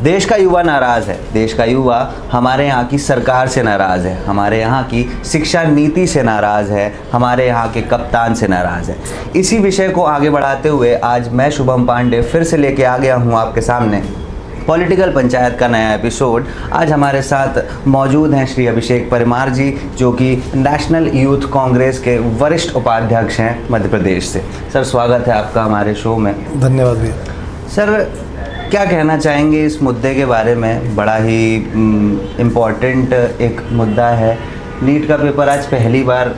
देश का युवा नाराज़ है, देश का युवा हमारे यहाँ की सरकार से नाराज़ है, हमारे यहाँ की शिक्षा नीति से नाराज़ है, हमारे यहाँ के कप्तान से नाराज़ है। इसी विषय को आगे बढ़ाते हुए आज मैं शुभम पांडे फिर से लेके आ गया हूँ आपके सामने पॉलिटिकल पंचायत का नया एपिसोड। आज हमारे साथ मौजूद हैं श्री अभिषेक परमार जी, जो कि नेशनल यूथ कांग्रेस के वरिष्ठ उपाध्यक्ष हैं मध्य प्रदेश से। सर, स्वागत है आपका हमारे शो में। धन्यवाद भैया। सर, क्या कहना चाहेंगे इस मुद्दे के बारे में? बड़ा ही इम्पोर्टेंट एक मुद्दा है। नीट का पेपर आज पहली बार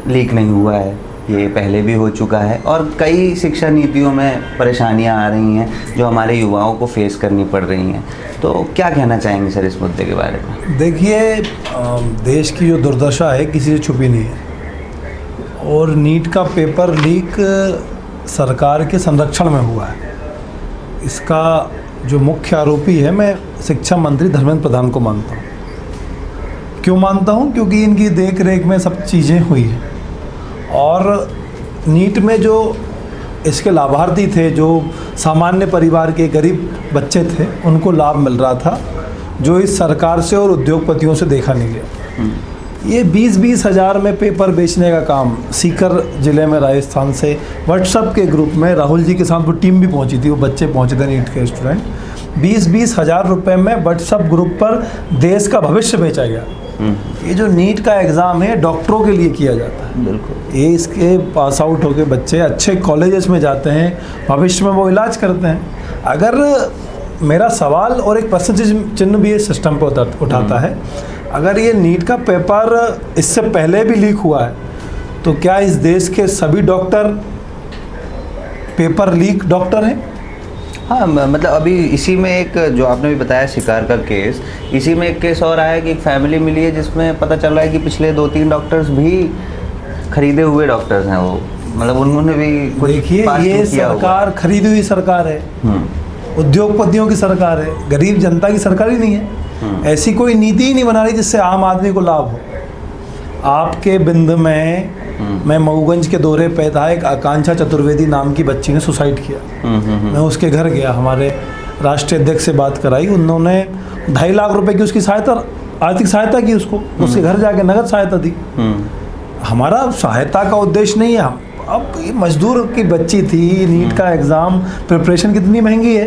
लीक नहीं हुआ है, ये पहले भी हो चुका है और कई शिक्षा नीतियों में परेशानियां आ रही हैं जो हमारे युवाओं को फेस करनी पड़ रही हैं। तो क्या कहना चाहेंगे सर इस मुद्दे के बारे में? देखिए, देश की जो दुर्दशा है किसी से छुपी नहीं है और नीट का पेपर लीक सरकार के संरक्षण में हुआ है। इसका जो मुख्य आरोपी है, मैं शिक्षा मंत्री धर्मेंद्र प्रधान को मानता हूँ। क्यों मानता हूँ? क्योंकि इनकी देख रेख में सब चीज़ें हुई हैं और नीट में जो इसके लाभार्थी थे, जो सामान्य परिवार के गरीब बच्चे थे, उनको लाभ मिल रहा था, जो इस सरकार से और उद्योगपतियों से देखा नहीं गया। ये 20-20 हज़ार में पेपर बेचने का काम सीकर ज़िले में राजस्थान से व्हाट्सएप के ग्रुप में राहुल जी के साथ वो टीम भी पहुंची थी, वो बच्चे पहुंचे थे नीट के स्टूडेंट। 20-20 हज़ार रुपये में व्हाट्सएप ग्रुप पर देश का भविष्य बेचा गया। ये जो नीट का एग्ज़ाम है डॉक्टरों के लिए किया जाता है। बिल्कुल। ये इसके पास आउट होके बच्चे अच्छे कॉलेजेस में जाते हैं, भविष्य में वो इलाज करते हैं। अगर मेरा सवाल और एक प्रश्न चिन्ह भी इस सिस्टम पर उठाता है, अगर ये नीट का पेपर इससे पहले भी लीक हुआ है तो क्या इस देश के सभी डॉक्टर पेपर लीक डॉक्टर हैं? हाँ, मतलब अभी इसी में एक जो आपने भी बताया शिकार का केस, इसी में एक केस और आया कि एक फैमिली मिली है जिसमें पता चल रहा है कि पिछले 2-3 डॉक्टर्स भी खरीदे हुए डॉक्टर्स हैं। वो मतलब उन्होंने भी कुछ। देखिए, ये सरकार खरीदी हुई सरकार है, उद्योगपतियों की सरकार है, गरीब जनता की सरकार ही नहीं है। ऐसी कोई नीति ही नहीं बना रही जिससे आम आदमी को लाभ हो। आपके बिंद में मैं मऊगंज के दौरे पे था, एक आकांक्षा चतुर्वेदी नाम की बच्ची ने सुसाइड किया। मैं उसके घर गया, हमारे राष्ट्रीय अध्यक्ष से बात कराई, उन्होंने 2.5 लाख रुपए की उसकी सहायता, आर्थिक सहायता की उसको, उसके घर जाके नगद सहायता दी। हमारा सहायता का उद्देश्य नहीं है। अब ये मजदूर की बच्ची थी, नीट का एग्ज़ाम प्रिपरेशन कितनी महंगी है।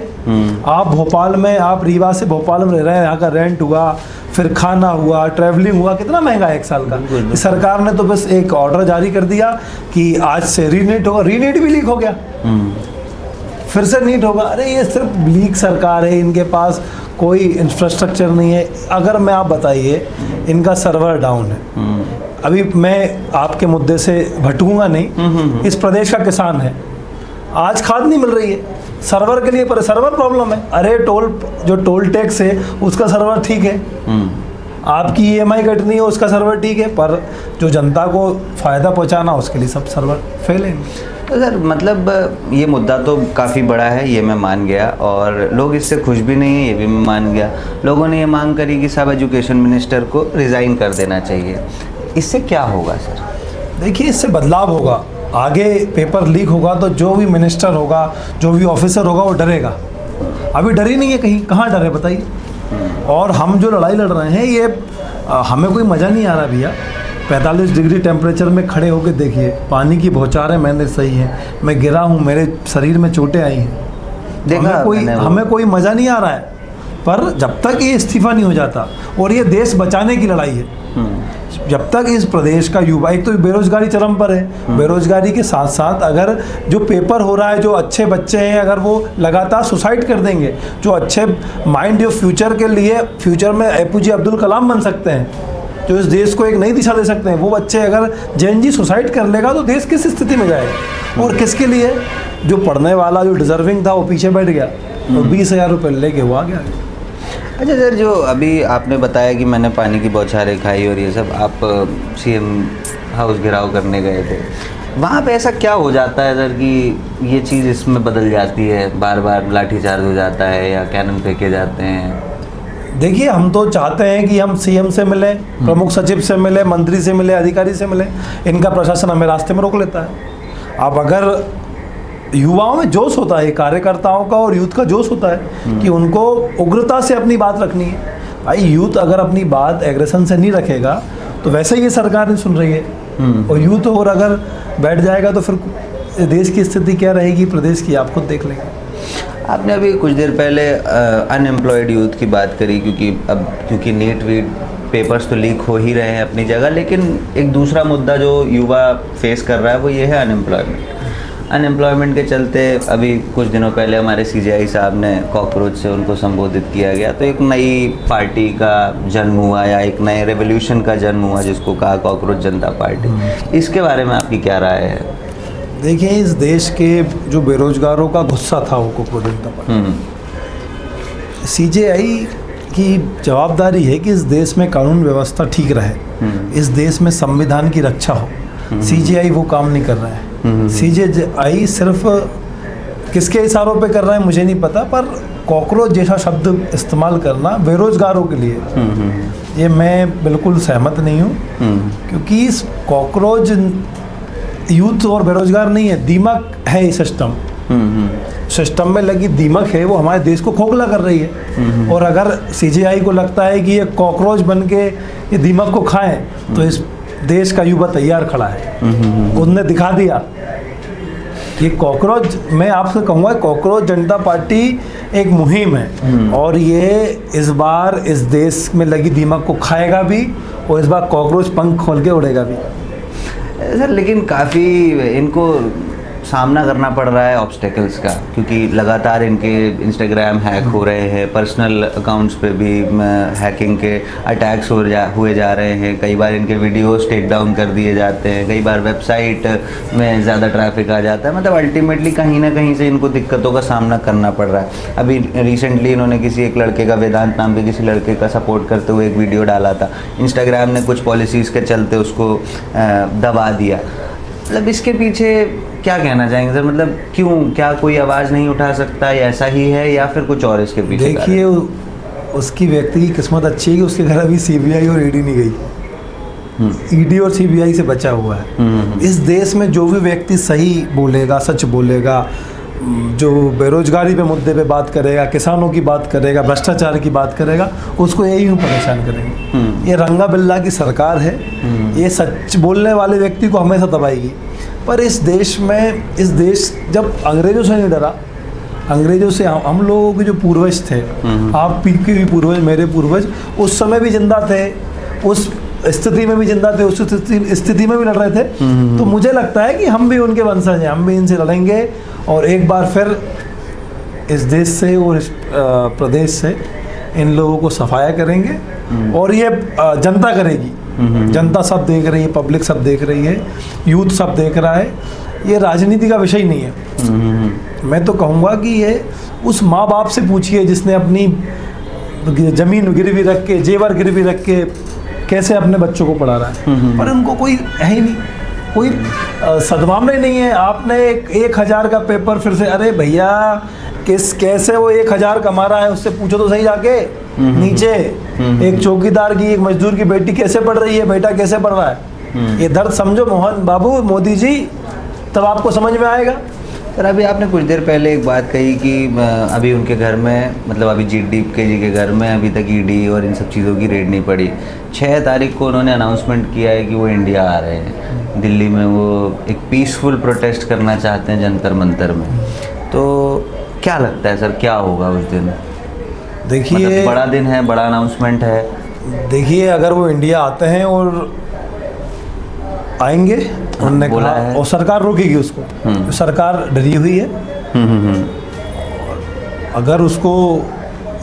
आप भोपाल में, आप रीवा से भोपाल में रह रहे हैं, यहाँ का रेंट हुआ, फिर खाना हुआ, ट्रैवलिंग हुआ, कितना महंगा है 1 साल का। सरकार ने तो बस एक ऑर्डर जारी कर दिया कि आज से रीनीट होगा। रीनीट भी लीक हो गया, फिर से नीट होगा। अरे ये सिर्फ लीक सरकार है, इनके पास कोई इंफ्रास्ट्रक्चर नहीं है। अगर मैं आप बताइए, इनका सर्वर डाउन है। अभी मैं आपके मुद्दे से भटकूंगा नहीं। इस प्रदेश का किसान है, आज खाद नहीं मिल रही है, सर्वर के लिए पर सर्वर प्रॉब्लम है। अरे जो टोल टैक्स है उसका सर्वर ठीक है, आपकी EMI कटनी है उसका सर्वर ठीक है, पर जो जनता को फ़ायदा पहुंचाना उसके लिए सब सर्वर फेल है। तो सर, मतलब ये मुद्दा तो काफ़ी बड़ा है, ये मैं मान गया, और लोग इससे खुश भी नहीं हैं, ये भी मैं मान गया। लोगों ने ये मांग करी कि सब एजुकेशन मिनिस्टर को रिज़ाइन कर देना चाहिए। इससे क्या होगा सर? देखिए, इससे बदलाव होगा। आगे पेपर लीक होगा तो जो भी मिनिस्टर होगा, जो भी ऑफिसर होगा, वो डरेगा। अभी डर ही नहीं है, कहीं कहाँ डर है बताइए। और हम जो लड़ाई लड़ रहे हैं, ये हमें कोई मज़ा नहीं आ रहा भैया। 45 डिग्री टेम्परेचर में खड़े होकर देखिए, पानी की बौछारें मैंने सही है, मैं गिरा हूँ, मेरे शरीर में चोटें आई हैं। देखा, हमें कोई मज़ा नहीं आ रहा है। पर जब तक ये इस्तीफा नहीं हो जाता, और ये देश बचाने की लड़ाई है, जब तक इस प्रदेश का युवा, एक तो बेरोजगारी चरम पर है, बेरोजगारी के साथ साथ अगर जो पेपर हो रहा है, जो अच्छे बच्चे हैं, अगर वो लगातार सुसाइड कर देंगे, जो अच्छे माइंड जो फ्यूचर के लिए, फ्यूचर में APJ अब्दुल कलाम बन सकते हैं, जो इस देश को एक नई दिशा दे सकते हैं, वो बच्चे अगर जेएनजी सुसाइड कर लेगा तो देश किस स्थिति में जाएगा? और किसके लिए? जो पढ़ने वाला, जो डिजर्विंग था, वो पीछे बैठ गया और 20,000 रुपये लेके वो आ गया। अच्छा सर, जो अभी आपने बताया कि मैंने पानी की बौछारें खाई और ये सब, आप CM हाउस घेराव करने गए थे, वहाँ पे ऐसा क्या हो जाता है सर कि ये चीज़ इसमें बदल जाती है, बार बार लाठीचार्ज हो जाता है या कैनन फेंके जाते हैं? देखिए, हम तो चाहते हैं कि हम CM से मिले, प्रमुख सचिव से मिले, मंत्री से मिले, अधिकारी से मिले। इनका प्रशासन हमें रास्ते में रोक लेता है। अब अगर युवाओं में जोश होता है, कार्यकर्ताओं का और यूथ का जोश होता है कि उनको उग्रता से अपनी बात रखनी है। भाई यूथ अगर अपनी बात एग्रेशन से नहीं रखेगा तो वैसे ही ये सरकार नहीं सुन रही है, और यूथ और अगर बैठ जाएगा तो फिर देश की स्थिति क्या रहेगी, प्रदेश की, आप खुद देख लेंगे। आपने अभी कुछ देर पहले अनएम्प्लॉयड यूथ की बात करी, क्योंकि नीट वीट पेपर्स तो लीक हो ही रहे हैं अपनी जगह, लेकिन एक दूसरा मुद्दा जो युवा फेस कर रहा है वो ये है अनएम्प्लॉयमेंट के चलते अभी कुछ दिनों पहले हमारे सीजेआई साहब ने कॉकरोच से उनको संबोधित किया गया, तो एक नई पार्टी का जन्म हुआ या एक नए रेवोल्यूशन का जन्म हुआ जिसको कहा कॉकरोच जनता पार्टी। इसके बारे में आपकी क्या राय है? देखिए, इस देश के जो बेरोजगारों का गुस्सा था वो कॉकरोच जनता पार्टी। सीजेआई की जवाबदारी है कि इस देश में कानून व्यवस्था ठीक रहे, इस देश में संविधान की रक्षा हो। सीजेआई वो काम नहीं कर रहा है। सीजेआई सिर्फ किसके इशारों पे कर रहा है मुझे नहीं पता, पर कॉकरोच जैसा शब्द इस्तेमाल करना बेरोजगारों के लिए, ये मैं बिल्कुल सहमत नहीं हूँ, क्योंकि इस कॉकरोच यूथ और बेरोजगार नहीं है, दीमक है ये सिस्टम। सिस्टम में लगी दीमक है, वो हमारे देश को खोखला कर रही है। और अगर सीजेआई को लगता है कि ये कॉकरोच बन के ये दीमक को खाएं, तो इस देश का युवा तैयार खड़ा है, उनने दिखा दिया। ये कॉकरोच, मैं आपसे कहूँगा, कॉकरोच जनता पार्टी एक मुहिम है, और ये इस बार इस देश में लगी दीमक को खाएगा भी, और इस बार कॉकरोच पंख खोल के उड़ेगा भी। सर, लेकिन काफ़ी इनको सामना करना पड़ रहा है ऑब्स्टेकल्स का, क्योंकि लगातार इनके इंस्टाग्राम हैक हो रहे हैं, पर्सनल अकाउंट्स पे भी हैकिंग के अटैक्स हुए जा रहे हैं, कई बार इनके वीडियोस टेक डाउन कर दिए जाते हैं, कई बार वेबसाइट में ज़्यादा ट्रैफिक आ जाता है। मतलब अल्टीमेटली कहीं ना कहीं से इनको दिक्कतों का सामना करना पड़ रहा है। अभी रिसेंटली इन्होंने किसी एक लड़के का, वेदांत नाम के किसी लड़के का सपोर्ट करते हुए एक वीडियो डाला था, इंस्टाग्राम ने कुछ पॉलिसीज़ के चलते उसको दबा दिया। मतलब इसके पीछे क्या कहना चाहेंगे सर? मतलब क्यों, क्या कोई आवाज़ नहीं उठा सकता, या ऐसा ही है, या फिर कुछ और इसके पीछे? देखिए, उसकी व्यक्ति की किस्मत अच्छी है कि उसके घर अभी सीबीआई और ईडी नहीं गई, ईडी और सीबीआई से बचा हुआ है। इस देश में जो भी व्यक्ति सही बोलेगा, सच बोलेगा, जो बेरोजगारी पे मुद्दे पे बात करेगा, किसानों की बात करेगा, भ्रष्टाचार की बात करेगा, उसको यही यूँ परेशान करेंगे। ये रंगा बिल्ला की सरकार है, ये सच बोलने वाले व्यक्ति को हमेशा दबाएगी। पर इस देश में, इस देश जब अंग्रेज़ों से नहीं डरा, अंग्रेज़ों से हम लोगों के जो पूर्वज थे, आप के भी पूर्वज, मेरे पूर्वज उस समय भी जिंदा थे, उस स्थिति में भी जिंदा थे, उस स्थिति में भी लड़ रहे थे, तो मुझे लगता है कि हम भी उनके वंशज हैं, हम भी इनसे लड़ेंगे, और एक बार फिर इस देश से और इस प्रदेश से इन लोगों को सफाया करेंगे, और ये जनता करेगी। जनता सब देख रही है, पब्लिक सब देख रही है, यूथ सब देख रहा है, ये राजनीति का विषय नहीं है। मैं तो कहूँगा कि ये उस माँ बाप से पूछिए जिसने अपनी ज़मीन गिरवी रख के, जेवर गिरवी रख के कैसे अपने बच्चों को पढ़ा रहा है, पर उनको कोई है ही नहीं, कोई सद्भावना ही नहीं है। आपने 1000 का पेपर फिर से, अरे भैया कैसे वो 1000 कमा रहा है, उससे पूछो तो सही जाके नीचे। एक चौकीदार की, एक मजदूर की बेटी कैसे पढ़ रही है, बेटा कैसे पढ़ रहा है, ये दर्द समझो मोहन बाबू, मोदी जी, तब आपको समझ में आएगा। सर, अभी आपने कुछ देर पहले एक बात कही कि अभी उनके घर में, मतलब अभी DK जी के घर में अभी तक ईडी और इन सब चीज़ों की रेड नहीं पड़ी। 6 तारीख को उन्होंने अनाउंसमेंट किया है कि वो इंडिया आ रहे हैं, दिल्ली में वो एक पीसफुल प्रोटेस्ट करना चाहते हैं जंतर मंतर में। तो क्या लगता है सर, क्या होगा उस दिन? देखिए, मतलब बड़ा दिन है, बड़ा अनाउंसमेंट है। देखिए, अगर वो इंडिया आते हैं और आएंगे, उन्होंने कहा, और सरकार रोकेगी उसको, तो सरकार डरी हुई है। अगर उसको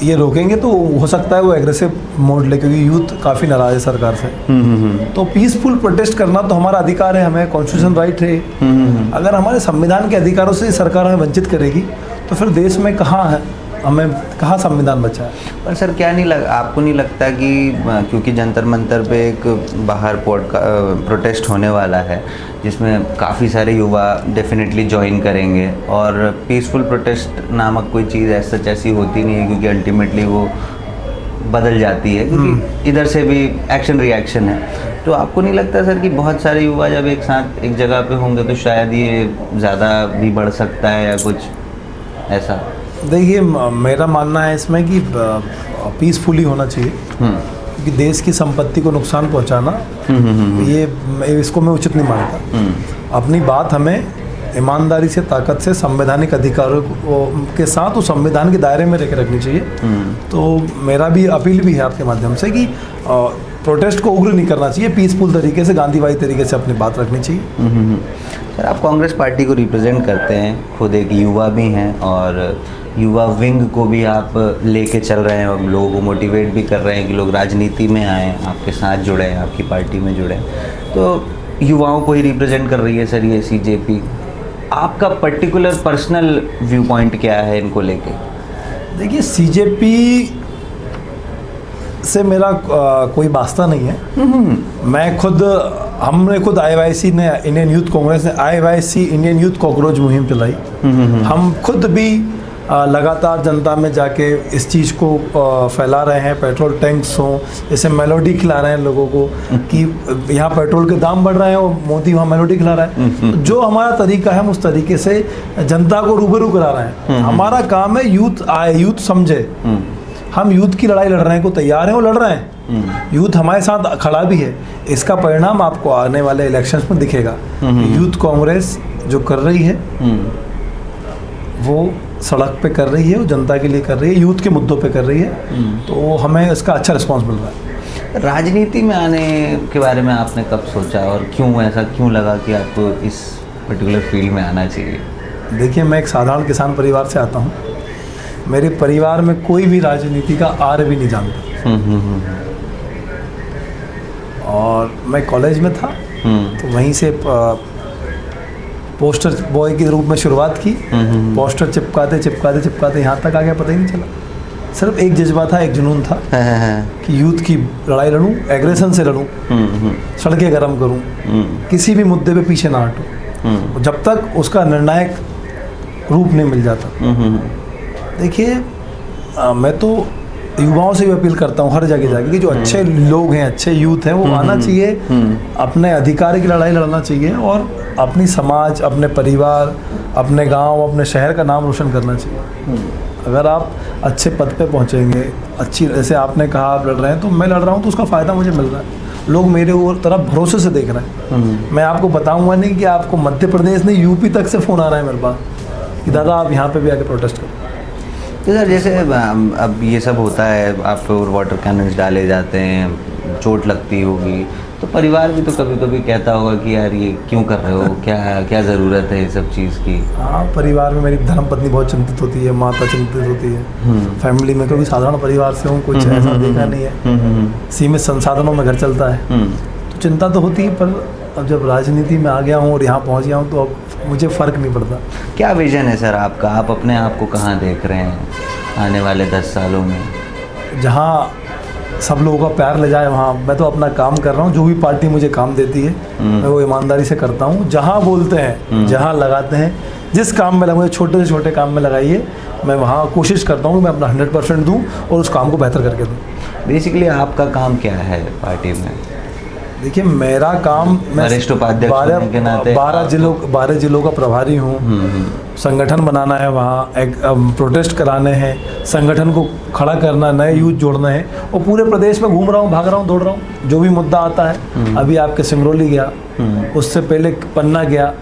ये रोकेंगे तो हो सकता है वो एग्रेसिव मोड ले, क्योंकि यूथ काफ़ी नाराज है सरकार से। तो पीसफुल प्रोटेस्ट करना तो हमारा अधिकार है, हमें कॉन्स्टिट्यूशन राइट है। अगर हमारे संविधान के अधिकारों से सरकार हमें वंचित करेगी तो फिर देश में कहाँ है, हमें कहाँ संविधान बचा है। पर सर, क्या आपको नहीं लगता कि क्योंकि जंतर मंतर पे एक बाहर प्रोटेस्ट होने वाला है जिसमें काफ़ी सारे युवा डेफिनेटली ज्वाइन करेंगे, और पीसफुल प्रोटेस्ट नामक कोई चीज़ ऐसी होती नहीं है, क्योंकि अल्टीमेटली वो बदल जाती है, क्योंकि इधर से भी एक्शन रिएक्शन है। तो आपको नहीं लगता सर कि बहुत सारे युवा जब एक साथ एक जगह पे होंगे तो शायद ये ज़्यादा भी बढ़ सकता है या कुछ ऐसा? देखिए मेरा मानना है इसमें कि पीसफुली होना चाहिए, क्योंकि देश की संपत्ति को नुकसान पहुंचाना ये इसको मैं उचित नहीं मानता। अपनी बात हमें ईमानदारी से, ताकत से, संवैधानिक अधिकारों के साथ उस संविधान के दायरे में रहकर रखनी चाहिए। तो मेरा भी अपील भी है आपके माध्यम से कि प्रोटेस्ट को उग्र नहीं करना चाहिए, पीसफुल तरीके से, गांधीवादी तरीके से अपनी बात रखनी चाहिए। सर आप कांग्रेस पार्टी को रिप्रेजेंट करते हैं, खुद एक युवा भी हैं और युवा विंग को भी आप लेके चल रहे हैं और लोगों को मोटिवेट भी कर रहे हैं कि लोग राजनीति में आएँ, आपके साथ जुड़े, आपकी पार्टी में जुड़े। तो युवाओं को ही रिप्रेजेंट कर रही है सर ये CJP। आपका पर्टिकुलर पर्सनल व्यू पॉइंट क्या है इनको लेके? देखिए CJP से मेरा कोई वास्ता नहीं है। मैं खुद, हमने खुद IYC ने, इंडियन यूथ कांग्रेस ने IYC इंडियन यूथ कॉकरोच मुहिम चलाई। हम खुद भी लगातार जनता में जाके इस चीज़ को फैला रहे हैं। पेट्रोल टैंक्स हों, जैसे मेलोडी खिला रहे हैं लोगों को कि यहाँ पेट्रोल के दाम बढ़ रहे हैं और मोदी वहाँ मेलोडी खिला रहा है। तो जो हमारा तरीका है हम उस तरीके से जनता को रूबरू करा रहे हैं। हमारा काम है यूथ आए, यूथ समझे। हम यूथ की लड़ाई लड़ रहे हैं, को तैयार हैं वो लड़ रहे हैं। यूथ हमारे साथ खड़ा भी है। इसका परिणाम आपको आने वाले इलेक्शंस में दिखेगा। यूथ कांग्रेस जो कर रही है वो सड़क पे कर रही है, वो जनता के लिए कर रही है, यूथ के मुद्दों पे कर रही है। तो हमें इसका अच्छा रिस्पांस मिल रहा है। राजनीति में आने के बारे में आपने कब सोचा और क्यों, ऐसा क्यों लगा कि आपको इस पर्टिकुलर फील्ड में आना चाहिए? देखिए मैं एक साधारण किसान परिवार से आता हूँ। मेरे परिवार में कोई भी राजनीति का आर भी नहीं जानता। और मैं कॉलेज में था तो वहीं से पोस्टर बॉय के रूप में शुरुआत की। पोस्टर चिपकाते चिपकाते चिपकाते यहाँ तक आ गया, पता ही नहीं चला। सिर्फ एक जज्बा था, एक जुनून था कि यूथ की लड़ाई लड़ूं, एग्रेशन से लड़ूं, सड़कें गर्म करूं, किसी भी मुद्दे पे पीछे ना हटूं जब तक उसका निर्णायक रूप नहीं मिल जाता। देखिए मैं तो युवाओं से भी अपील करता हूँ हर जगह जाके कि जो अच्छे लोग हैं, अच्छे यूथ हैं, वो आना चाहिए, अपने अधिकार की लड़ाई लड़ना चाहिए और अपनी समाज, अपने परिवार, अपने गांव, अपने शहर का नाम रोशन करना चाहिए। अगर आप अच्छे पद पे पहुंचेंगे, अच्छी, जैसे आपने कहा आप लड़ रहे हैं, तो मैं लड़ रहा हूँ तो उसका फ़ायदा मुझे मिल रहा है। लोग मेरे और तरफ भरोसे से देख रहे हैं। मैं आपको बताऊँगा नहीं कि आपको मध्य प्रदेश ने UP तक से फ़ोन आ रहा है मेरे पास कि दादा आप यहाँ पर भी आके प्रोटेस्ट करो। तो सर जैसे अब ये सब होता है, आप पे वाटर कैनन्स डाले जाते हैं, चोट लगती होगी, तो परिवार भी तो कभी कभी कहता होगा कि यार ये क्यों कर रहे हो, क्या ज़रूरत है ये सब चीज़ की? हाँ, परिवार में मेरी धर्मपत्नी बहुत चिंतित होती है, माता चिंतित होती है। फैमिली में क्योंकि साधारण परिवार से हूँ, कुछ ऐसा देखा नहीं है, सीमित संसाधनों में घर चलता है, तो चिंता तो होती है। पर अब जब राजनीति में आ गया हूँ और यहाँ पहुँच गया हूँ तो अब मुझे फ़र्क नहीं पड़ता। क्या विज़न है सर आपका? आप अपने आप को कहाँ देख रहे हैं आने वाले 10 सालों में? जहाँ सब लोगों का प्यार ले जाए वहाँ मैं तो अपना काम कर रहा हूँ। जो भी पार्टी मुझे काम देती है मैं वो ईमानदारी से करता हूँ। जहाँ बोलते हैं, जहाँ लगाते हैं, जिस काम में मुझे छोटे से छोटे काम में लगाइए, मैं वहाँ कोशिश करता हूँ मैं अपना 100% दूँ और उस काम को बेहतर करके दूँ। बेसिकली आपका काम क्या है पार्टी में? देखिए मेरा काम, मैं वरिष्ठ उपाध्यक्ष होने के नाते 12 जिलों का प्रभारी हूँ। संगठन बनाना है, वहाँ एक प्रोटेस्ट कराने हैं, संगठन को खड़ा करना, नए यूथ जोड़ना है और पूरे प्रदेश में घूम रहा हूँ, भाग रहा हूँ, दौड़ रहा हूँ। जो भी मुद्दा आता है, अभी आपके सिंगरौली गया, उससे पहले पन्ना गया,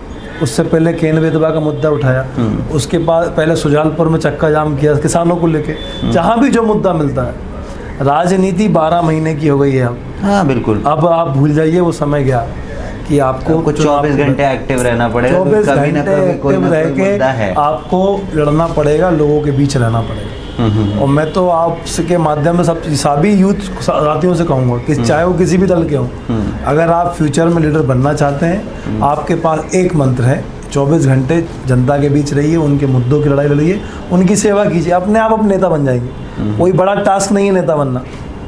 उससे पहले केन बेतवा का मुद्दा उठाया, उसके बाद पहले सुजालपुर में चक्का जाम किया किसानों को लेके। जहाँ भी जो मुद्दा मिलता है, राजनीति 12 महीने की हो गई है अब। हाँ बिल्कुल। अब आप भूल जाइए वो समय गया कि आपको 24 घंटे एक्टिव रहना पड़ेगा, 24 घंटे एक्टिव रह के आपको लड़ना पड़ेगा, लोगों के बीच रहना पड़ेगा। और मैं तो आपके माध्यम में सब सभी यूथ साथियों से कहूँगा कि चाहे वो किसी भी दल के हों, अगर आप फ्यूचर में लीडर बनना चाहते हैं, आपके पास एक मंत्र है, 24 घंटे जनता के बीच रहिए, उनके मुद्दों की लड़ाई लड़िए, उनकी सेवा कीजिए, अपने आप नेता बन जाएंगे। कोई बड़ा टास्क नहीं है नेता बनना।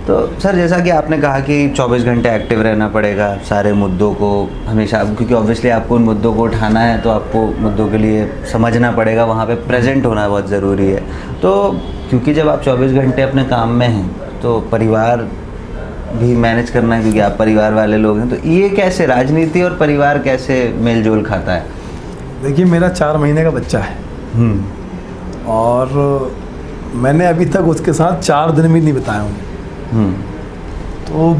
तो सर जैसा कि आपने कहा कि 24 घंटे एक्टिव रहना पड़ेगा, सारे मुद्दों को हमेशा, क्योंकि ऑब्वियसली आपको उन मुद्दों को उठाना है तो आपको मुद्दों के लिए समझना पड़ेगा, वहाँ पे प्रेजेंट होना बहुत ज़रूरी है। तो क्योंकि जब आप 24 घंटे अपने काम में हैं तो परिवार भी मैनेज करना है, क्योंकि आप परिवार वाले लोग हैं, तो ये कैसे राजनीति और परिवार कैसे मेल जोल खाता है? देखिए, मेरा 4 महीने का बच्चा है और मैंने अभी तक उसके साथ 4 दिन भी नहीं बिताए होंगे। तो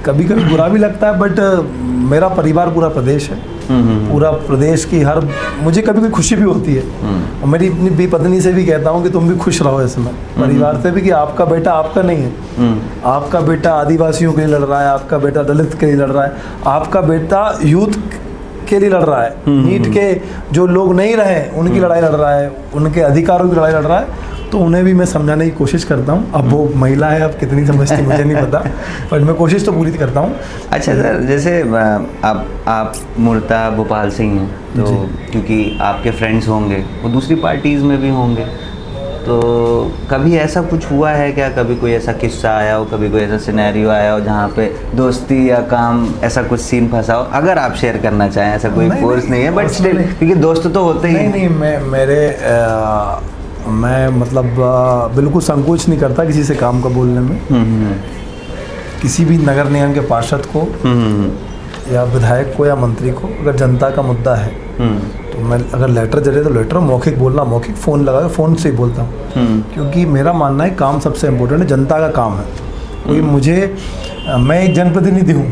कभी कभी बुरा भी लगता है, बट मेरा परिवार पूरा प्रदेश है, पूरा प्रदेश की हर, मुझे कभी कभी खुशी भी होती है और मेरी अपनी पत्नी से भी कहता हूँ कि तुम भी खुश रहो इसमें, परिवार से भी, कि आपका बेटा आपका नहीं है, आपका बेटा आदिवासियों के लिए लड़ रहा है, आपका बेटा दलित के लिए लड़ रहा है, आपका बेटा यूथ के लिए लड़ रहा है, नीट के जो लोग नहीं रहे उनकी लड़ाई लड़ रहा है, उनके अधिकारों की लड़ाई लड़ रहा है। तो उन्हें भी मैं समझाने की कोशिश करता हूँ। अब वो महिला है, अब कितनी समझती मुझे नहीं पता, पर मैं कोशिश तो पूरी करता हूँ। अच्छा सर, जैसे आप मूर्ता भोपाल से ही हैं, तो क्योंकि आपके फ्रेंड्स होंगे वो दूसरी पार्टीज़ में भी होंगे, तो कभी ऐसा कुछ हुआ है क्या, कभी कोई ऐसा किस्सा आया हो, कभी कोई ऐसा सिनेरियो आया हो जहाँ पे दोस्ती या काम ऐसा कुछ सीन फंसा हो? अगर आप शेयर करना चाहें, ऐसा कोई फोर्स नहीं है, बट स्टिल, क्योंकि दोस्त तो होते ही हैं। नहीं, मैं मतलब बिल्कुल संकोच नहीं करता किसी से काम का बोलने में। किसी भी नगर निगम के पार्षद को या विधायक को या मंत्री को अगर जनता का मुद्दा है तो मैं, अगर लेटर जरे तो लेटर, मौखिक बोलना मौखिक, फ़ोन लगा के फ़ोन से ही बोलता हूँ, क्योंकि मेरा मानना है काम सबसे इम्पोर्टेंट है, जनता का काम है। कोई मुझे, मैं एक जनप्रतिनिधि हूँ,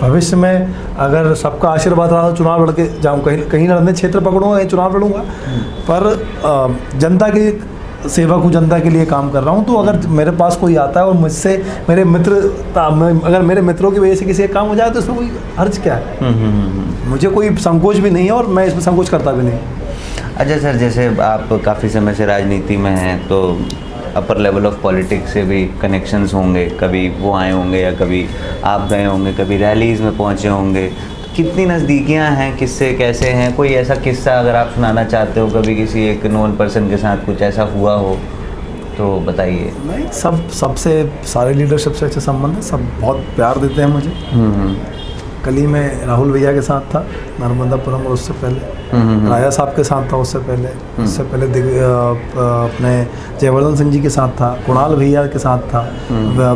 भविष्य में अगर सबका आशीर्वाद रहा तो चुनाव लड़के जाऊँ, कहीं लड़ने क्षेत्र पकड़ूंगा, कहीं चुनाव लड़ूंगा, पर जनता की सेवा को, जनता के लिए काम कर रहा हूँ। तो अगर मेरे पास कोई आता है और मुझसे मेरे मित्र, अगर मेरे मित्रों की वजह से किसी का काम हो जाए तो इसमें कोई हर्ज क्या है? मुझे कोई संकोच भी नहीं है और मैं इसमें संकोच करता भी नहीं। अच्छा सर, जैसे आप काफ़ी समय से राजनीति में हैं, तो अपर लेवल ऑफ पॉलिटिक्स से भी कनेक्शंस होंगे, कभी वो आए होंगे या कभी आप गए होंगे, कभी रैलीज़ में पहुँचे होंगे, कितनी नज़दीकियाँ हैं, किससे कैसे हैं? कोई ऐसा किस्सा अगर आप सुनाना चाहते हो, कभी किसी एक नोन पर्सन के साथ कुछ ऐसा हुआ हो तो बताइए। नहीं, सबसे, सारे लीडरशिप से अच्छे संबंध है, सब बहुत प्यार देते हैं मुझे। कल ही मैं राहुल भैया के साथ था नर्मदापुरम, और उससे पहले राजा साहब के साथ था, उससे पहले अपने जयवर्धन सिंह जी के साथ था, कुणाल भैया के साथ था,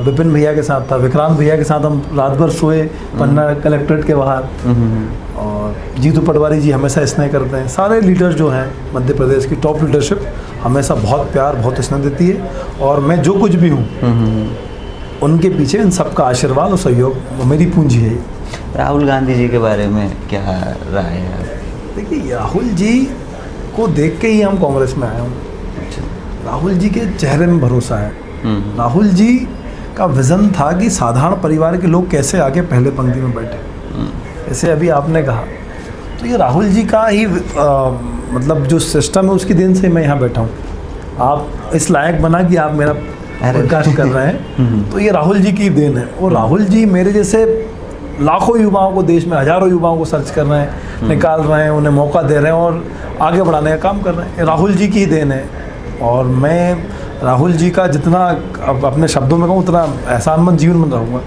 विपिन भैया के साथ था, विक्रांत भैया के साथ हम रात भर सोए पन्ना कलेक्ट्रेट के बाहर, और जीतू पटवारी जी हमेशा स्नेह करते हैं। सारे लीडर्स जो हैं मध्य प्रदेश की टॉप लीडरशिप हमेशा बहुत प्यार, बहुत स्नेह देती है, और मैं जो कुछ भी हूँ उनके पीछे इन सबका आशीर्वाद और सहयोग मेरी पूंजी है। राहुल गांधी जी के बारे में क्या राय है? देखिए, राहुल जी को देख के ही हम कांग्रेस में आए हैं। राहुल जी के चेहरे में भरोसा है। राहुल जी का विज़न था कि साधारण परिवार के लोग कैसे आके पहले पंक्ति में बैठे, जैसे अभी आपने कहा, तो ये राहुल जी का ही मतलब जो सिस्टम है उसकी देन से मैं यहाँ बैठा हूँ। आप इस लायक बना कि आप मेरा पॉडकास्ट कर रहे हैं, तो ये राहुल जी की देन है। और राहुल जी मेरे जैसे लाखों युवाओं को, देश में हजारों युवाओं को सर्च कर रहे हैं, निकाल रहे हैं, उन्हें मौका दे रहे हैं और आगे बढ़ाने का काम कर रहे हैं। राहुल जी की ही देन है। और मैं राहुल जी का जितना अपने शब्दों में कहूँ उतना एहसानमंद जीवन में रहूँगा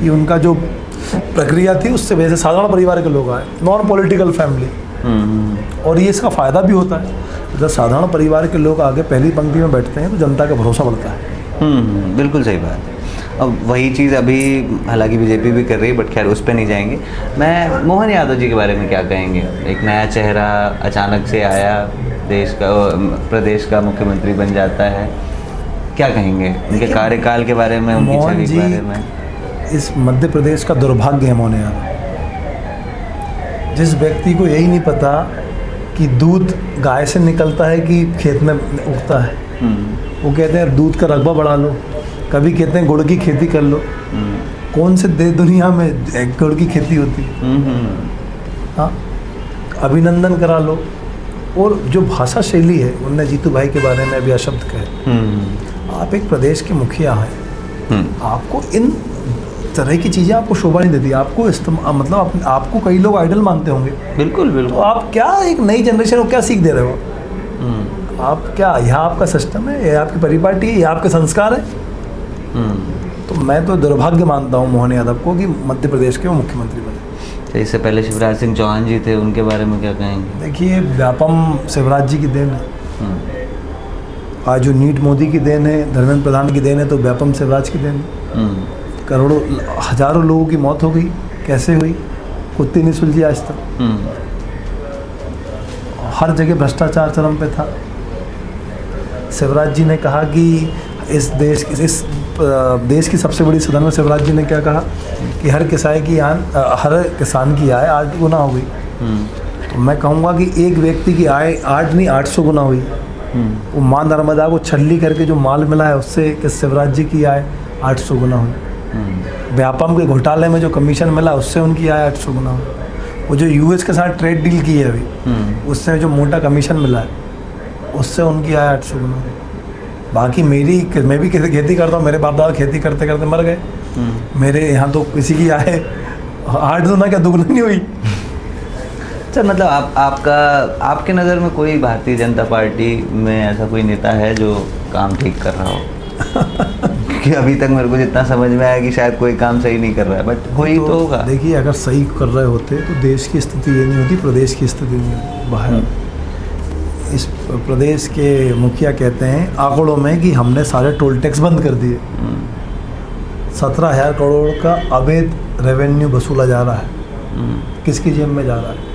कि उनका जो प्रक्रिया थी उससे वैसे साधारण परिवार के लोग आए, नॉन पॉलिटिकल फैमिली, और ये इसका फ़ायदा भी होता है। जब साधारण परिवार के लोग आगे पहली पंक्ति में बैठते हैं तो जनता का भरोसा बढ़ता है। बिल्कुल सही बात है। अब वही चीज़ अभी हालांकि बीजेपी भी कर रही है, बट खैर उस पर नहीं जाएंगे। मैं मोहन यादव जी के बारे में क्या कहेंगे? एक नया चेहरा अचानक से आया, प्रदेश का मुख्यमंत्री बन जाता है, क्या कहेंगे उनके कार्यकाल के बारे में, उनकी छवि के बारे में? इस मध्य प्रदेश का दुर्भाग्य है मोहन यादव। जिस व्यक्ति को यही नहीं पता कि दूध गाय से निकलता है कि खेत में उगता है, वो कहते हैं दूध का रकबा बढ़ा लो, कभी कहते हैं गुड़ की खेती कर लो। कौन से देश दुनिया में गुड़ की खेती होती है? हाँ, अभिनंदन करा लो। और जो भाषा शैली है, उनने जीतू भाई के बारे में अभी अशब्द कहे। आप एक प्रदेश के मुखिया हैं, आपको इन तरह की चीज़ें आपको शोभा नहीं देती, आपको मतलब आपको कई लोग आइडल मानते होंगे। बिल्कुल बिल्कुल। तो आप क्या एक नई जनरेशन को क्या सीख दे रहे हो? आप क्या, यह आपका सिस्टम है, यह आपकी परिपाटी है, यह आपके संस्कार है? तो मैं तो दुर्भाग्य मानता हूँ मोहन यादव को कि मध्य प्रदेश के वो मुख्यमंत्री बने। तो इससे पहले शिवराज सिंह चौहान जी थे, उनके बारे में क्या कहेंगे? देखिए, व्यापम शिवराज जी की देन है। आज जो नीट मोदी की देन है, धर्मेंद्र प्रधान की देन है, तो व्यापम शिवराज की देन है। करोड़ों हजारों लोगों की मौत हो गई, कैसे हुई? कुत्ती नहीं सुलझी आज तक। हर जगह भ्रष्टाचार चरम पे था। शिवराज जी ने कहा कि इस देश की सबसे बड़ी सदन में शिवराज जी ने क्या कहा कि हर किसान की आय 8 गुना हो गई। तो मैं कहूँगा कि एक व्यक्ति की आय 8 नहीं 800 गुना हुई। वो माँ नर्मदा को छल्ली करके जो माल मिला है उससे कि शिवराज जी की आय 800 गुना हुई। व्यापम के घोटाले में जो कमीशन मिला उससे उनकी आय 800 गुना हुई। वो जो यूएस के साथ ट्रेड डील की है अभी, उससे जो मोटा कमीशन मिला है उससे उनकी आय 800 गुना हुई। बाकी मैं भी खेती करता हूँ, मेरे बाप दादा खेती करते करते मर गए। मेरे यहाँ तो किसी की आय 8 गुना क्या दुगनी नहीं हुई। सर मतलब आपके नज़र में कोई भारतीय जनता पार्टी में ऐसा कोई नेता है जो काम ठीक कर रहा हो? कि अभी तक मेरे को जितना समझ में आया कि शायद कोई काम सही नहीं कर रहा है, बट कोई तो होगा। देखिए, अगर सही कर रहे होते तो देश की स्थिति ये नहीं होती, प्रदेश की स्थिति नहीं होती। बाहर इस प्रदेश के मुखिया कहते हैं आंकड़ों में कि हमने सारे टोल टैक्स बंद कर दिए। 17,000 करोड़ का अवैध रेवेन्यू वसूला जा रहा है। किसकी जेब में जा रहा है?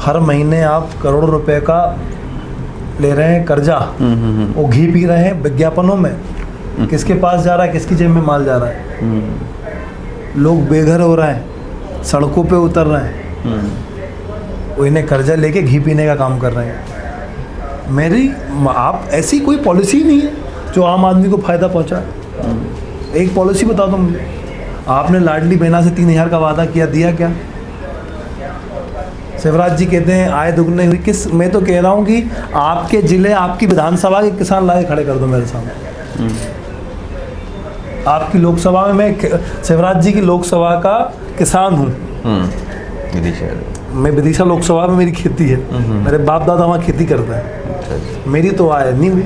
हर महीने आप करोड़ों रुपए का ले रहे हैं कर्जा, वो घी पी रहे हैं विज्ञापनों में। किसके पास जा रहा है? किसकी जेब में माल जा रहा है? लोग बेघर हो रहे हैं, सड़कों पे उतर रहे हैं, वो इन्हें कर्जा लेके घी पीने का काम कर रहे हैं। आप ऐसी कोई पॉलिसी नहीं है जो आम आदमी को फ़ायदा पहुंचाए। एक पॉलिसी बता दो मुझे। आपने लाडली बहना से 3,000 का वादा किया, दिया क्या? शिवराज जी कहते हैं आय दुगनी हुई। मैं तो कह रहा हूँ कि आपके ज़िले, आपकी विधानसभा के किसान लाके खड़े कर दो मेरे सामने। आपकी लोकसभा में, मैं शिवराज जी की लोकसभा का किसान हूँ। मैं विदिशा लोकसभा में मेरी खेती है। मेरे बाप दादा वहाँ खेती करते हैं। मेरी तो आय नहीं हुई।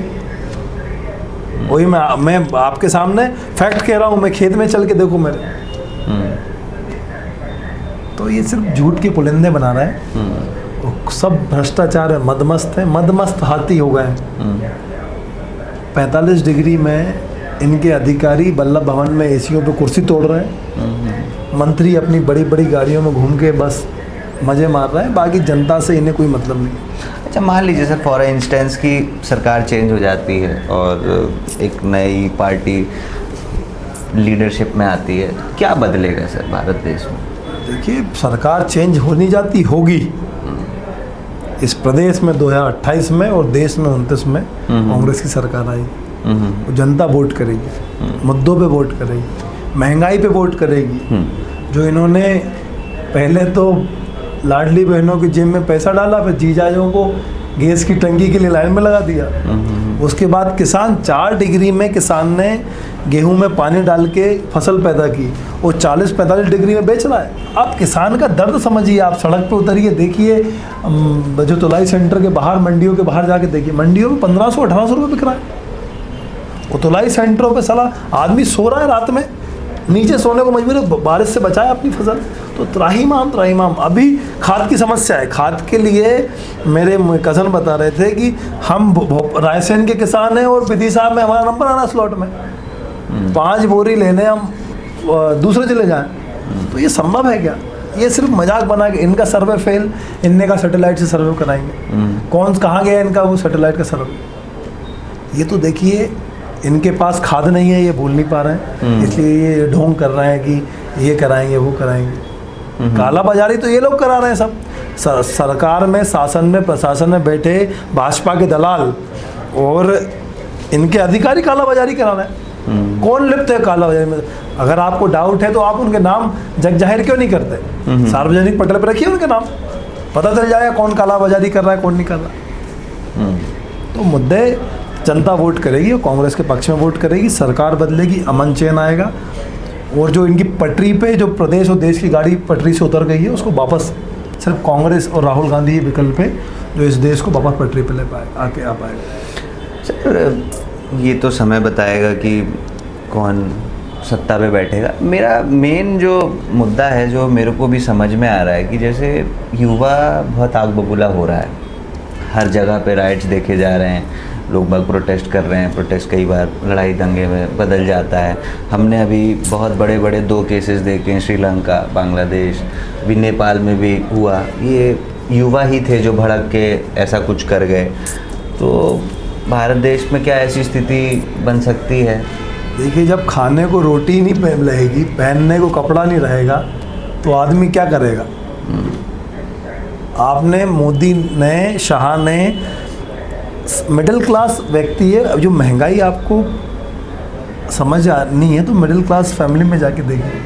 वही मैं आपके सामने फैक्ट कह रहा हूँ। मैं खेत में चल के देखो मेरे। तो ये सिर्फ झूठ के पुलिंदे बना रहे हैं। सब भ्रष्टाचार है, मदमस्त हाथी हो गए हैं। 45 डिग्री में इनके अधिकारी वल्लभ भवन में एसीओं पे कुर्सी तोड़ रहे हैं। मंत्री अपनी बड़ी बड़ी गाड़ियों में घूम के बस मज़े मार रहे हैं। बाकी जनता से इन्हें कोई मतलब नहीं। अच्छा, मान लीजिए सर फॉर इंस्टेंस की सरकार चेंज हो जाती है और एक नई पार्टी लीडरशिप में आती है, क्या बदलेगा सर भारत देश में? देखिए, सरकार चेंज हो नहीं जाती, होगी। इस प्रदेश में 2028 में और देश में 29 में कांग्रेस की सरकार आएगी। जनता वोट करेगी, मुद्दों पे वोट करेगी, महंगाई पे वोट करेगी। जो इन्होंने पहले तो लाडली बहनों की जेब में पैसा डाला, फिर जीजाजों को गैस की टंकी के लिए लाइन में लगा दिया। उसके बाद किसान 4 डिग्री में किसान ने गेहूं में पानी डाल के फसल पैदा की, वो 40-45 डिग्री में बेच रहा है। आप किसान का दर्द समझिए। आप सड़क पे उतरिए, देखिए जो तुलाई सेंटर के बाहर, मंडियों के बाहर जाके देखिए, मंडियों में 1500-1800 रुपये बिक रहा है। वो तुलाई सेंटरों पे साला आदमी सो रहा है रात में, नीचे सोने को मजबूर है, बारिश से बचाए अपनी फसल। तो त्राहिमाम। अभी खाद की समस्या है। खाद के लिए मेरे कज़न बता रहे थे कि हम रायसेन के किसान हैं और विदिशा में हमारा नंबर आना स्लॉट में 5 बोरी लेने हम दूसरे जिले जाएं। तो ये संभव है क्या? ये सिर्फ मजाक बना के इनका सर्वे फेल, इनने का सैटेलाइट से सर्वे कराएंगे। कौन कहाँ गया इनका वो सैटेलाइट का सर्वे? ये तो देखिए, इनके पास खाद नहीं है, ये बोल नहीं पा रहे हैं, इसलिए ये ढोंग कर रहे हैं कि ये कराएंगे वो कराएंगे। काला बाजारी तो ये लोग करा रहे हैं सब। सरकार में, शासन में, प्रशासन में बैठे भाजपा के दलाल और इनके अधिकारी काला बाजारी करा रहे हैं। कौन लिप्त है काला बाजारी में? अगर आपको डाउट है तो आप उनके नाम जग जाहिर क्यों नहीं करते? सार्वजनिक पटल पर रखिए उनके नाम, पता चल जाएगा कौन काला बाजारी कर रहा है, कौन नहीं कर रहा। तो मुद्दे जनता वोट करेगी और कांग्रेस के पक्ष में वोट करेगी। सरकार बदलेगी, अमन चैन आएगा और जो इनकी पटरी पे, जो प्रदेश और देश की गाड़ी पटरी से उतर गई है, उसको वापस सिर्फ कांग्रेस और राहुल गांधी ही विकल्प है जो इस देश को वापस पटरी पे ले पाए, आके आ पाएगा। सर ये तो समय बताएगा कि कौन सत्ता पे बैठेगा। मेरा मेन जो मुद्दा है, जो मेरे को भी समझ में आ रहा है कि जैसे युवा बहुत आग बबूला हो रहा है, हर जगह पे राइट्स देखे जा रहे हैं, लोग बाग प्रोटेस्ट कर रहे हैं, प्रोटेस्ट कई बार लड़ाई दंगे में बदल जाता है। हमने अभी बहुत बड़े बड़े 2 केसेस देखे हैं, श्रीलंका, बांग्लादेश, भी नेपाल में भी हुआ। ये युवा ही थे जो भड़क के ऐसा कुछ कर गए। तो भारत देश में क्या ऐसी स्थिति बन सकती है? देखिए, जब खाने को रोटी नहीं रहेगी, पहनने को कपड़ा नहीं रहेगा, तो आदमी क्या करेगा? आपने मोदी ने, शाह ने, मिडिल क्लास व्यक्ति है, अब जो महंगाई आपको समझ नहीं है तो मिडिल क्लास फैमिली में जाके देखिए,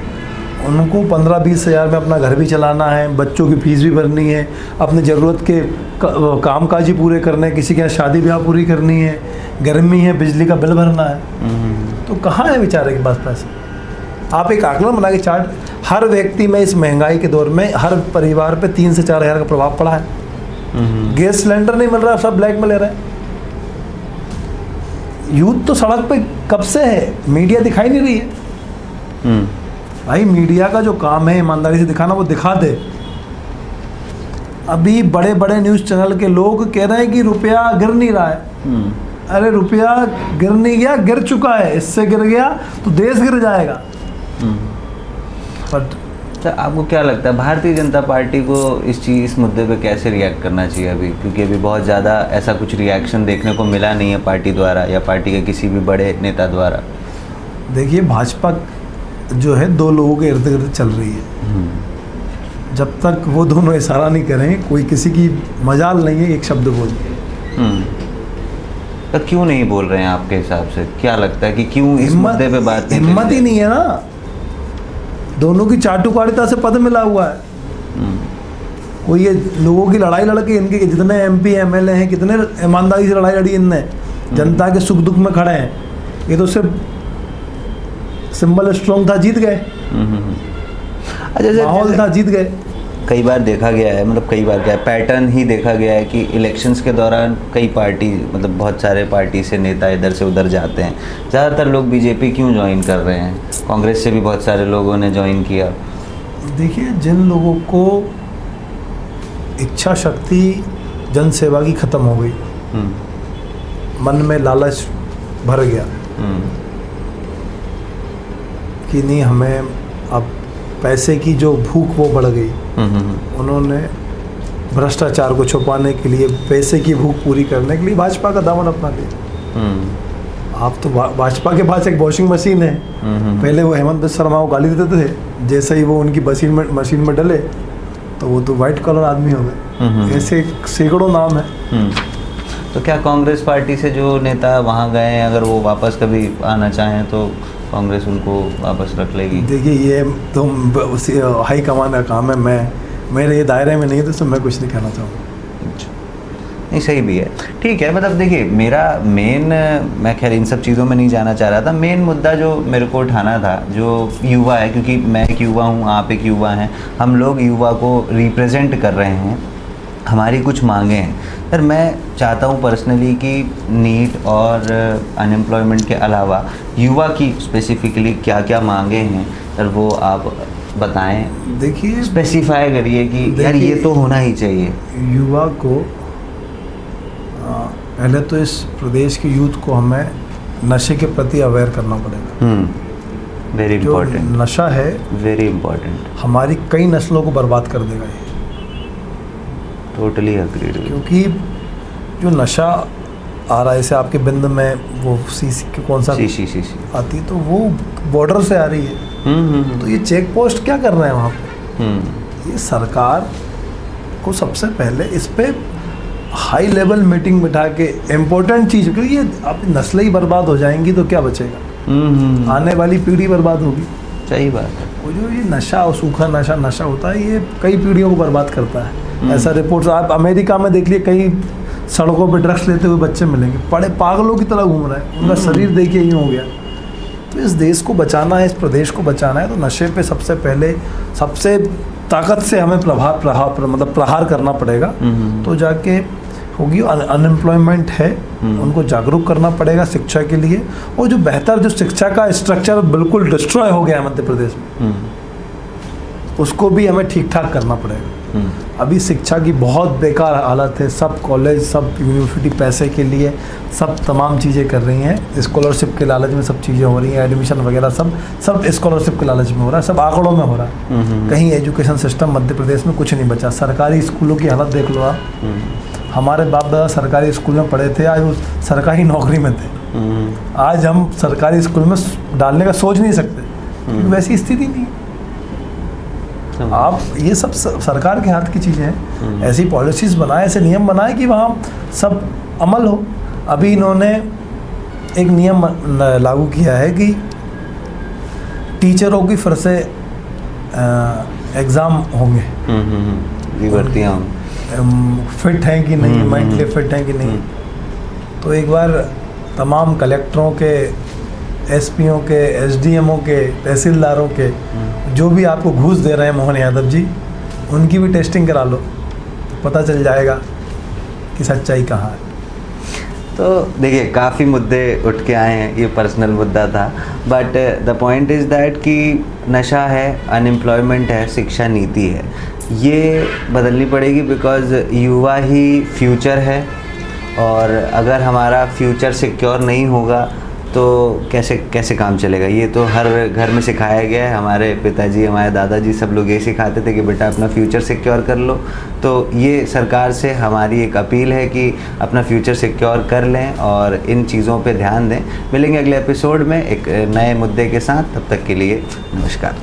उनको 15-20 हज़ार में अपना घर भी चलाना है, बच्चों की फीस भी भरनी है, अपनी ज़रूरत के काम काज ही पूरे करने हैं, किसी के यहाँ शादी ब्याह पूरी करनी है, गर्मी है, बिजली का बिल भरना है। तो कहाँ है बेचारे के पास पैसे? आप एक आकलन बना के चार्ट, हर व्यक्ति में इस महंगाई के दौर में हर परिवार पे 3 से 4 हज़ार का प्रभाव पड़ा है। गैस सिलेंडर नहीं मिल रहा, सब ब्लैक में ले रहे हैं। यूथ तो सड़क पे कब से है, मीडिया दिखाई नहीं रही है। भाई, मीडिया का जो काम है ईमानदारी से दिखाना, वो दिखा दे। अभी बड़े बड़े न्यूज़ चैनल के लोग कह रहे हैं कि रुपया गिर नहीं रहा है। अरे रुपया गिर नहीं गया, गिर चुका है। इससे गिर गया तो देश गिर जाएगा। बट तो आपको क्या लगता है भारतीय जनता पार्टी को इस मुद्दे पे कैसे रिएक्ट करना चाहिए अभी? क्योंकि अभी बहुत ज़्यादा ऐसा कुछ रिएक्शन देखने को मिला नहीं है पार्टी द्वारा या पार्टी के किसी भी बड़े नेता द्वारा। देखिए, भाजपा जो है 2 लोगों के इर्द गिर्द चल रही है। जब तक वो दोनों इशारा नहीं करें, कोई किसी की मजाल नहीं है एक शब्द बोल। तो क्यों नहीं बोल रहे हैं आपके हिसाब से? क्या लगता है कि क्यों इस मुद्दे पे बात नहीं? हिम्मत ही नहीं है ना। दोनों की चाटुकारिता से पद मिला हुआ है। कोई ये लोगों की लड़ाई लड़के, इनके जितने MP MLA हैं, कितने ईमानदारी से लड़ाई लड़ी इनने, जनता के सुख दुख में खड़े हैं। ये तो सिर्फ सिंबल स्ट्रॉन्ग था, जीत गए। माहौल था, जीत गए। कई बार देखा गया है, मतलब कई बार क्या पैटर्न ही देखा गया है कि इलेक्शंस के दौरान कई पार्टी, मतलब बहुत सारे पार्टी से नेता इधर से उधर जाते हैं। ज़्यादातर लोग बीजेपी क्यों ज्वाइन कर रहे हैं? कांग्रेस से भी बहुत सारे लोगों ने ज्वाइन किया। देखिए, जिन लोगों को इच्छा शक्ति जनसेवा की ख़त्म हो गई, मन में लालच भर गया कि नहीं, हमें अब पैसे की जो भूख वो बढ़ गई, उन्होंने भ्रष्टाचार को छुपाने के लिए, पैसे की भूख पूरी करने के लिए भाजपा का दामन अपना लिया। आप तो भाजपा के पास एक वॉशिंग मशीन है। पहले वो हेमंत बिस्वा शर्मा को गाली देते थे, जैसे ही वो उनकी मशीन में डले तो वो तो वाइट कलर आदमी हो गए। ऐसे सैकड़ों नाम है। तो क्या कांग्रेस पार्टी से जो नेता वहाँ गए हैं, अगर वो वापस कभी आना चाहें तो कांग्रेस उनको वापस रख लेगी? देखिए, ये तो हाई कमान का काम है। मेरे ये दायरे में नहीं है, तो मैं कुछ नहीं कहना चाहूँगा। नहीं, सही भी है, ठीक है। मतलब देखिए, मेरा मैं खैर इन सब चीज़ों में नहीं जाना चाह रहा था। मेन मुद्दा जो मेरे को उठाना था, जो युवा है, क्योंकि मैं एक युवा हूँ, आप एक युवा हैं, हम लोग युवा को रिप्रेजेंट कर रहे हैं, हमारी कुछ मांगे हैं। सर, मैं चाहता हूँ पर्सनली कि नीट और अनएम्प्लॉयमेंट के अलावा युवा की स्पेसिफिकली क्या क्या मांगे हैं सर, वो आप बताएं। देखिए, स्पेसिफाई करिए कि यार ये तो होना ही चाहिए। युवा को पहले तो इस प्रदेश के यूथ को हमें नशे के प्रति अवेयर करना पड़ेगा। Very important. नशा है, वेरी इंपॉर्टेंट, हमारी कई नस्लों को बर्बाद कर देगा ये। Totally agreed. क्योंकि जो नशा आ रहा है, जैसे आपके बिंद में वो सीसी कौन सा सी आती है, तो वो बॉर्डर से आ रही है। तो ये चेक पोस्ट क्या कर रहे हैं वहाँ पे? ये सरकार को सबसे पहले इस पे हाई लेवल मीटिंग बिठा के इम्पोर्टेंट चीज़, क्योंकि ये अब नस्लें ही बर्बाद हो जाएंगी तो क्या बचेगा? आने वाली पीढ़ी बर्बाद होगी। सही बात है। वो जो ये नशा और सूखा नशा होता है, ये कई पीढ़ियों को बर्बाद करता है। ऐसा रिपोर्ट्स आप अमेरिका में देख लिए, कई सड़कों पे ड्रग्स लेते हुए बच्चे मिलेंगे, बड़े पागलों की तरह घूम रहे हैं, उनका शरीर देखिए यूँ हो गया। तो इस देश को बचाना है, इस प्रदेश को बचाना है, तो नशे पे सबसे पहले सबसे ताकत से हमें प्रहार करना पड़ेगा। तो जाके होगी। अनएम्प्लॉयमेंट है, उनको जागरूक करना पड़ेगा शिक्षा के लिए। और जो बेहतर जो शिक्षा का स्ट्रक्चर बिल्कुल डिस्ट्रॉय हो गया है मध्य प्रदेश में, उसको भी हमें ठीक ठाक करना पड़ेगा। अभी शिक्षा की बहुत बेकार हालत है, सब कॉलेज सब यूनिवर्सिटी पैसे के लिए सब तमाम चीज़ें कर रही हैं, स्कॉलरशिप के लालच में सब चीज़ें हो रही हैं, एडमिशन वगैरह सब स्कॉलरशिप के लालच में हो रहा है, सब आंकड़ों में हो रहा है। कहीं एजुकेशन सिस्टम मध्य प्रदेश में कुछ नहीं बचा। सरकारी स्कूलों की हालत देख लो आप, हमारे बाप दादा सरकारी स्कूल में पढ़े थे, आज वो सरकारी नौकरी में थे। आज हम सरकारी स्कूल में डालने का सोच नहीं सकते क्योंकि वैसी स्थिति नहीं है। आप ये सब सरकार के हाथ की चीज़ें हैं। ऐसी पॉलिसीज़ बनाए, ऐसे नियम बनाए कि वहाँ सब अमल हो। अभी इन्होंने एक नियम लागू किया है कि टीचरों की फिर से एग्ज़ाम होंगे, भर्तियाँ फिट हैं कि नहीं, मेंटली फिट हैं कि नहीं। तो एक बार तमाम कलेक्टरों के, एसपीओ के, एसडीएमओ के, तहसीलदारों के, जो भी आपको घूस दे रहे हैं मोहन यादव जी, उनकी भी टेस्टिंग करा लो, पता चल जाएगा कि सच्चाई कहाँ है। तो देखिए काफ़ी मुद्दे उठ के आए हैं, ये पर्सनल मुद्दा था, but the point is that कि नशा है, अनएम्प्लॉयमेंट है, शिक्षा नीति है, ये बदलनी पड़ेगी बिकॉज़ युवा ही फ्यूचर है। और अगर हमारा फ्यूचर सिक्योर नहीं होगा तो कैसे काम चलेगा। ये तो हर घर में सिखाया गया है, हमारे पिताजी, हमारे दादाजी सब लोग ये सिखाते थे कि बेटा अपना फ्यूचर सिक्योर कर लो। तो ये सरकार से हमारी एक अपील है कि अपना फ्यूचर सिक्योर कर लें और इन चीज़ों पे ध्यान दें। मिलेंगे अगले एपिसोड में एक नए मुद्दे के साथ, तब तक के लिए नमस्कार।